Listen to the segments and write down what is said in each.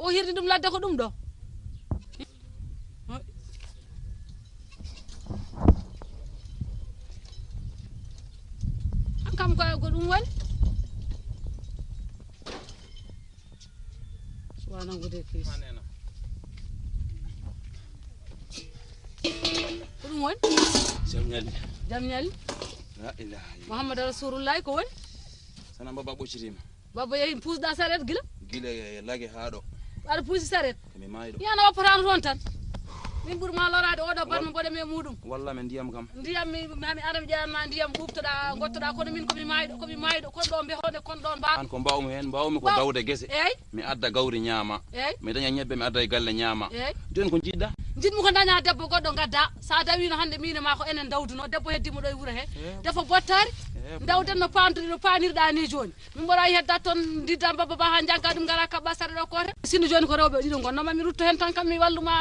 o hirdi dum ladde ko dum do kam ko dum woni wana ngode kis ko dum woni jam nyali la ilaha muhammad rasulullah ko woni sana baba bocitima baba yeyi pusda saret gila lage haado ada pusi saret mi maydo yana opatan ron tan min bur ma lorade odo barno bodem e mudum walla men ndiyam kam ndiyam mi adam jaanma ndiyam bubtoda gottoda kono min komi maydo kon do be hode kon don ba an ko mbawmi hen mbawmi ko dawde gese eyyi mi adda gawri nyama mi daña ñebbe mi adda e galle nyama joni ko jidda jidmu ko daña debbo goddo gadda sa dawino hande mine ma ko enen dawduno debbo heddimo do e wuro he defo bottari dawden no pamtiri no panirda ni joni min mbora hedda ton didam baba ba ha janka dum gara kabba sarde do kote sinu joni ko rewbe dido gonno mi rutto hen tan kam mi walluma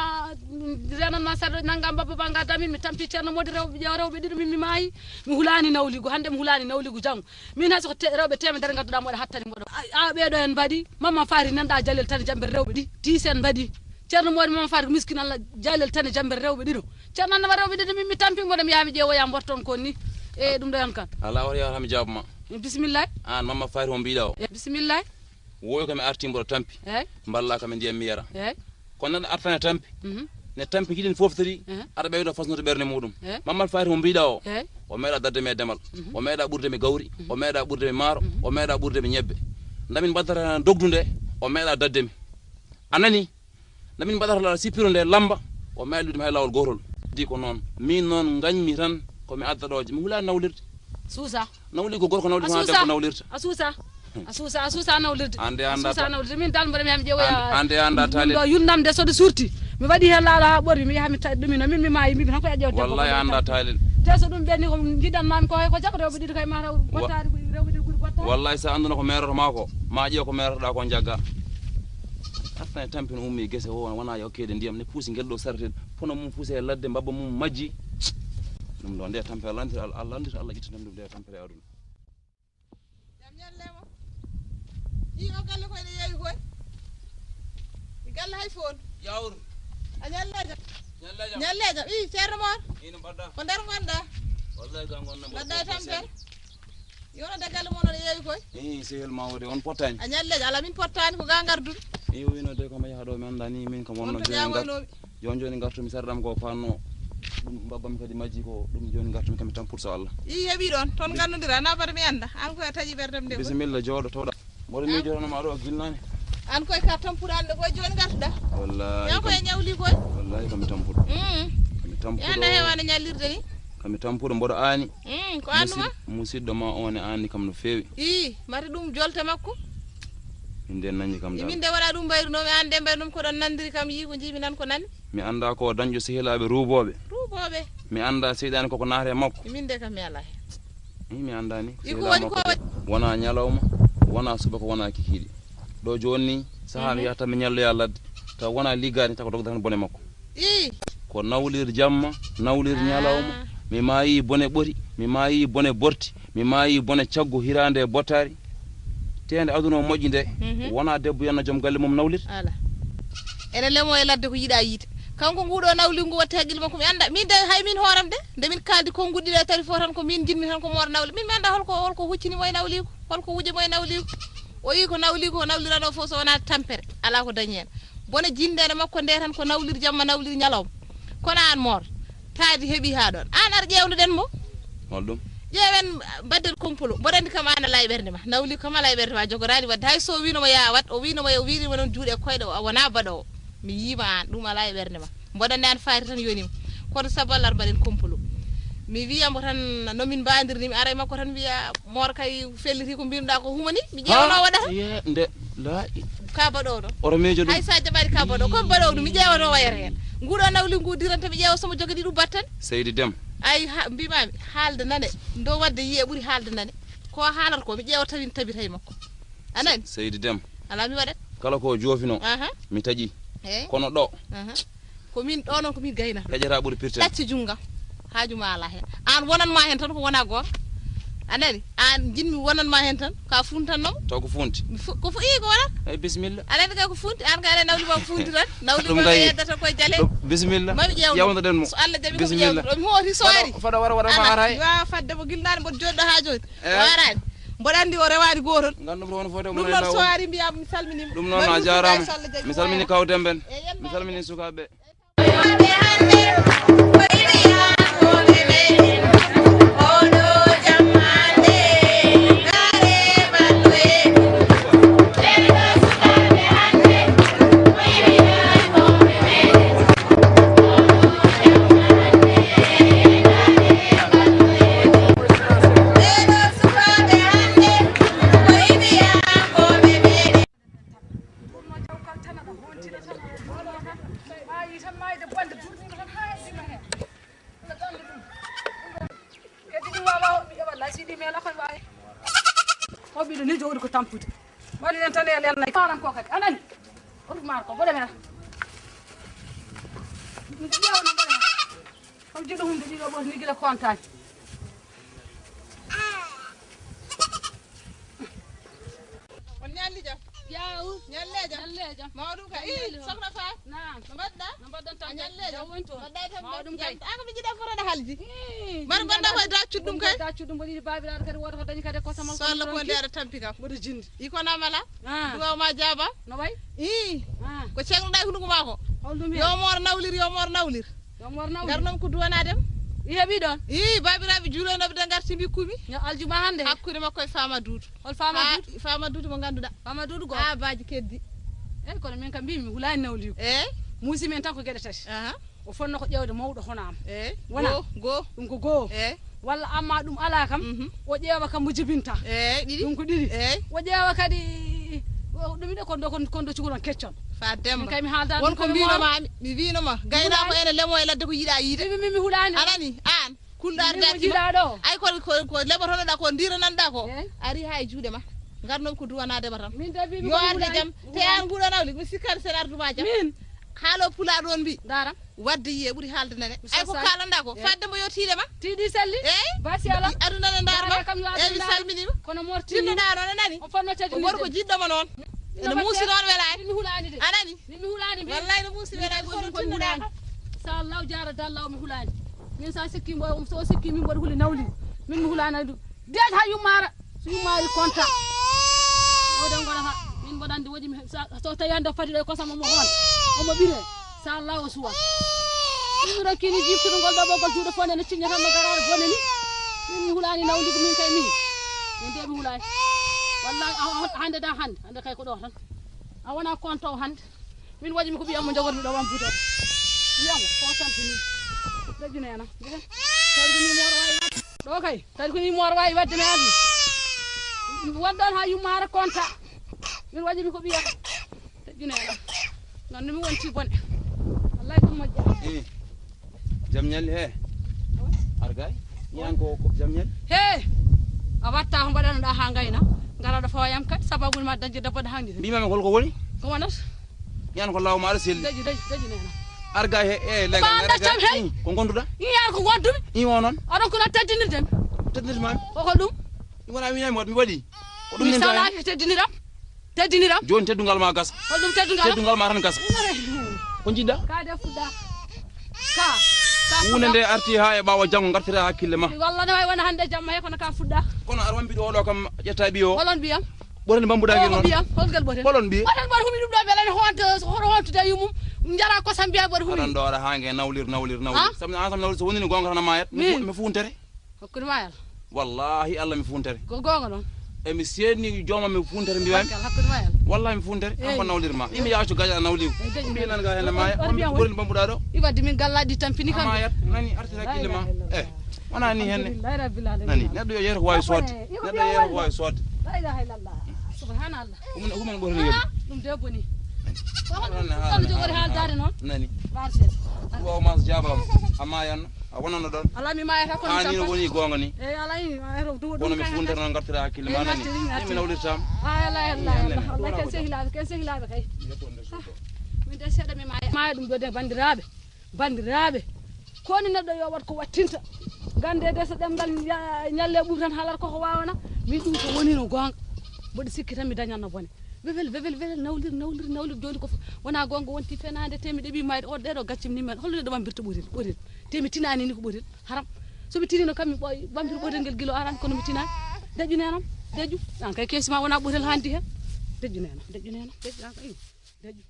renan ma sarde nangam baba ba gadda min mi tampi cerno modi rewbe dido min mi mayi mi hulani nawligo hande mi hulani nawligo jango min haso ko rewbe temedere gadduda mo hattani mo a beedo en badi mama fari nanda jalel tan jambe rewbe di tisen badi cerno modi mama fari miskin Allah jalel tan jambe rewbe dido cerno na rewbe dido min mi tampi mo dem yaami jeewoya borton kon ni e dum do yan kan ala wari ya mi jabma bismillah an mama fari ho biidaw bismillah woyo kam arti mboro tampi mballa kam ndiyam mi yara kon nan artana tampi ne tampi kidin foftiri ada bewdo fasnoto berne mudum mama fari ho biidaw o meeda dadde me demal o meeda burde me gawri o meeda burde me maro o meeda burde me nyebbe ndamin badara dogdunde o meeda dadde mi anani ndamin badara la sipiro nde lamba o meeda dum hay lawol gotol di ko non min non gañmi tan ko mi adda doje mi hula nawlirde suusa nawli ko gorko nawli ma debbo nawlirta asusa nawlirde ande anda asusa nawlirde min dal mbare mi am jeewoya ande anda tali do yundamde so de surti mi wadi hen laala ha bori mi yahami dumino min mi mayi mi tan ko ajewte wallahi anda tali teso dum benni ko jidan mami ko hay ko jakko rewbe didi kay ma rew bottari rewbe didi guri bottari wallahi sa anduno ko meroto mako ma jeew ko merotoda ko jagga afta tampin ummi gese o wana yokkede ndiyam ne puusi geldo sarten pono mum puusi e ladde babba mum majji dum do nde tampere Allah itta dum nde tampere aduna jam ñallemo yi o galle ko ne yewi koy galle hay fon yawr a ñalleja i ceerno mor ina badda ko der gonda wallahi ga gonna badda tampere yono de galle mon ne yewi koy sehel ma wode on pottani a ñalleja ala min pottani ko ga gardude wino de ko ma yaha do mi andani min kam wonno joni gartu mi sardam ko fanno dum babbam kadi majji ko dum joni gartu mi kam tan pour so Allah i hebi don ton gandudira na bar mi anda an ko taji berdem de bismillah jodo tawda modi mi jodo ma do gilnani an koy ka tampurande ko joni gartuda wallahi ya ko e ñawli koy wallahi kam tampudo kam tampudo yanda hewana ñallirde ni kam tampudo mbodo ani ko anduma musiddo ma on e ani kam no fewi i mari dum jolte makko inde nanji kam dal min de wala dum bayru no mi ande mbay dum ko don nandiri kam yi ko jimi nan ko nani mi anda ko dañjo sehilabe rubobe mi anda seydani koko naare makko min de kam mi ala mi anda ni iko woni ko wana nyalawma wana suba ko wana kikidi do joni sahabi yata mi nyallo ya ladde taw wana ligani ta ko dogdan bone makko ko nawlir jamma nawlir nyalawma mi mayi bone bori mi mayi bone borti mi mayi bone ciaggo hirande botari tende aduna moƴƴi nde wona debbo yanna joom galle mum nawlir ala ene lemo e ladde ko yida yite kanko ngudo nawli ngu watta hagil makko mi anda min de hay min horam de min kaldi ko nguddide tari fo tan ko min jinmi tan ko mor nawli min mi anda holko huccini moy nawli ko holko wuje moy nawli ko o yi ko nawli ko nawlirano fo so wona tampere ala ko dañi en bona jindede makko nde tan ko nawlir jamma nawlir nyalawm kono an mor taadi hebi ha don an ar ƴewnuɗen mo holdum jeewen baddel kompolo bodandi kam ana lay berde ma nawli kam lay berde ma jogorani wadde hay so wino ma ya wat o wino ma non juude koyde o wona bado mi yima an dum ala berde ma bodandi an faari tan yonima kono saballar baden kompolo mi wiyamo tan no min bandirni mi aray makko tan wiya mor kay felliti ko mbimda ko humani mi ƴewno wada nde la ka bado do oro mejo dum hay sa jabari ka bado ko bado dum mi ƴewno wayere hen ngudo nawli ngu diranta mi ƴewa somo jogadi dum battan seydi dem ay mbimami haalde nane ndo wadde yiye buri haalde nane ko haalar ko mi ƴeewa tawin tabitay makko anani seydi dem ala mi wadat kala ko jofino mi taji kono do ko min do non ko min gayna hejata buri pirtel tacci junga haaju ma ala hen an wonan ma hen tan ko wona gon anani an jinmi wonan ma hen tan ka funtanno to ko funti ko fu ko wala ay bismillah alani ka ko funti an ka nawli ba funti tan nawli ba yeddata ko jale bismillah yawna den mo so Allah jabi ko yawna mo hoti soari fada wara ma aray wa fadde mo gilnade mo joddo ha jodi warani mboɗandi o rewani goton gandum won foto mo ɗum noon soari mbiyam mi salminima ɗum noon a jarama mi salmini kawtemben mi salmini sukaɓe hoɓɓiɗo ni jowɗi ko tampude waɗi en tan elen nayi faran ko kadi anani oɗum maar ko boɗe mena ƴewno boɗe hen kam jiɗo hunde ɗiɗo ɓos ni guila contani on ñalli jam yaw ñalle jam mawɗum ka sokhna fa nam no mbaɗɗa no mbaɗɗon tan ñalle jam woni toon mbaɗɗa tan mawɗum kay an ko mi jiiɗa fotoɗo halji mbaɗa gonɗa koye daccuɗum kay daccuɗum mboɗi ɗi babiraɗo kadi woto ko dañi kadi ko samal so Allah ko nde aɗa tampi kam mboɗo jindi iko namala duwaw ma jaaba no way ko cegnoɗa e hunduko ma ko holɗum hen yo mor nawlir yo mor nawlir garnom ko duwanadem i heeɓi ɗon babiraɓe juulonoɓe de garti bikkumi yo aljuma hande hakkude makko e fama duudu hol fama duudu mo ganduɗa fama duudu go baji keddi eyyi kono min kam mbimi hulani nawligo muusi men tan ko gueɗe tati o fonno ko ƴewde mawɗo honama wona go ɗum ko goo walla amma ɗum ala kam o ƴeewa kam mo jibinta ɗum ko ɗiɗi o ƴeewa kadi ɗum ide kondo cugoɗon keccon fa demba kay mi haaldani wonko mbinomami mi winoma gaynako ene lemo e ladde ko yiiɗa yiide mi hulani anani an kulɗar jiɗaɗo ay ko leɓotonoɗa ko ndirananɗa ko ari ha e juuɗe ma garnom ko duwanadema tan yo arde jaam te an nguɗo nawli mi sikkata sen arduma jaam min haalo pula ɗon mbi dara wadde yiye ɓuuri haalde nane ay ko kalanɗa ko faddemo yo tiiɗema tiiɗi selli basi ala adunane darma mi salminima kono mortiɗoɗa noon anani o fonno teddi gorko jiɗɗoma noon ene muusi noon welani mi hulani de anani mi hulani wallay no muusi welani ko tinnoɗaka sa law jara dallaw mi hulani min sa sikki so sikki min mboɗo huli nawli min mi hulani ɗum deej ha yummara so yummari conta oɗon gonata min mboɗandi woɗi so tawi hande fadi ɗo kosam omo hoon omo ɓire sa law o suwa min rokkini jiftude ngol ɗo ɓoggol juuɗo fonde ne ciña tan no garare bone ni min mi hulani nawligo min kay min nde mi hulani wallahi hande da hande kay ko ɗo tan a wona conto o hande min waɗimi ko ɓiyammo jogormi ɗo wambuto wiyamo ko tampini ɗeƴƴinena tawi ko ni moor wawi ɗo kay tawi ko ni moor wawi wadde me adi wonɗon ha yummara conta min waɗimi ko ɓiya ɗeƴƴinena nonne mi wonti bone wallahi ɗum moƴƴa jam ñalli he argay ñan ko jam ñalli he a watta ko mbaɗanoɗa ha gayna garaɗo fawoyam kadi sababude ma dañde debboɗe hanni mbimami holko woni ko wonata ñan ko lawma aɗa selli deƴƴi nena arga he legal ko gonduɗa yan ko gondumi i o noon aɗon kono teddinirden teddinirmami koko ɗum wona winami waɗ mi waɗi ko ɗum mi salaki teddiniram joni teddugal ma gasa holɗum teddugal ma tan gasa ko jiɗɗa ka de fuɗɗa ka hunde nde arti ha e ɓawa janggo gartira hakkille ma walla ne wawi wona hande jamma he kono ka fuɗɗa kono aɗa wambiɗo oɗo kam ƴetta ɓiyo holon mbiyam ɓorende bambuɗaki noon mbiyam holgal ɓoten holon mbiye oɗon mbaɗa humi ɗum ɗo beelani hoto hontude yumum jara kosam mbiya mbaɗa humi aɗan ɗo aɗa hangue nawlir sabu an sam nawlir so wonini gonga tan a mayat mi funtere hakkude mayal wallahi Allah mi funtere ko gonga noon e mi seedni jooma mi funtere mbiwami hakkude mayal wallahi mi funtere an ko nawlirma imi yaaco gaƴa nawligo mbiyenan ga hene maya ɓorende bambuɗa ɗo i wadde min gallaɗi tampini kam mayat nani artira hakkille ma wona ni henne nani neɗɗo yo yeeto ko wawi sodde neɗɗo yo yeeto ko wawi sodde la ilaha illallah subhanallah humen ɓorni yoni ɗum debbo ni ɗon jogori haaldade noon nani marché waw mas jabam a mayanno a wonano ɗon ala mi mayata kono ni no woni gonga ni e ala ni wono mi funtere noon gartira hakkille ma nani mi nawlirtama Allah ken sehilaɓe kay min de seeɗa mi maya ɗum ɗo de bandiraɓe koni neɗɗo yo wat ko wattinta gande de so demgal nyalle bum tan halar ko wawana min dum to woni no gonga bodi sikki tan mi dañanno bone wevel nawlir joni ko wona gonga wonti fenande temi debi mayde o dedo gaccim ni men hollude do bambirta ɓotel temi tinani ni ko ɓotel haram so mi tinino kam mi ɓoy bambir ɓotel ngel gilo aran kono mi tinani deju nenam deju an kay kesima wona ɓotel handi hen deju nenam deju an kay deju